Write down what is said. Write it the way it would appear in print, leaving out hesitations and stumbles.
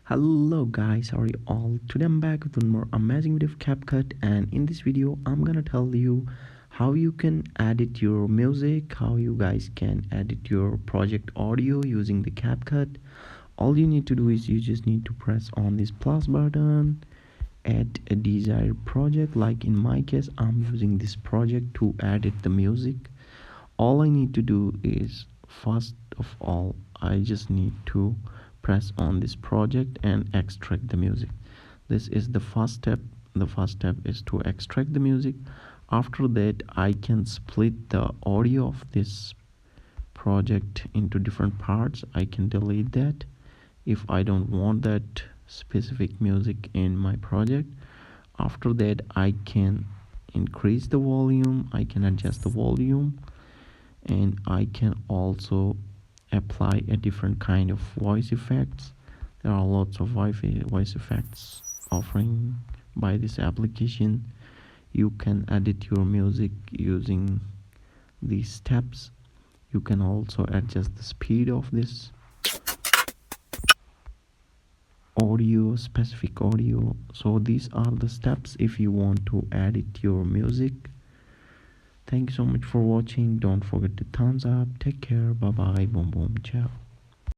Hello guys, how are you all? Today I'm back with one more amazing video of CapCut, and in this video I'm gonna tell you how you can edit your music, how you guys can edit your project audio using the CapCut. All you need to do is you just need to press on this plus button, add a desired project. Like in my case, I'm using this project to edit the music. All I need to do is, first of all, I just need to press on this project and extract the music. This is the first step. The first step is to extract the music. After that, I can split the audio of this project into different parts. I can delete that if I don't want that specific music in my project. After that, I can increase the volume, I can adjust the volume, and I can also apply a different kind of voice effects. There are lots of voice effects offering by this application. You can edit your music using these steps. You can also adjust the speed of this audio, specific audio. So these are the steps if you want to edit your music. Thank you so much for watching. Don't forget to thumbs up. Take care. Bye bye. Boom boom. Ciao.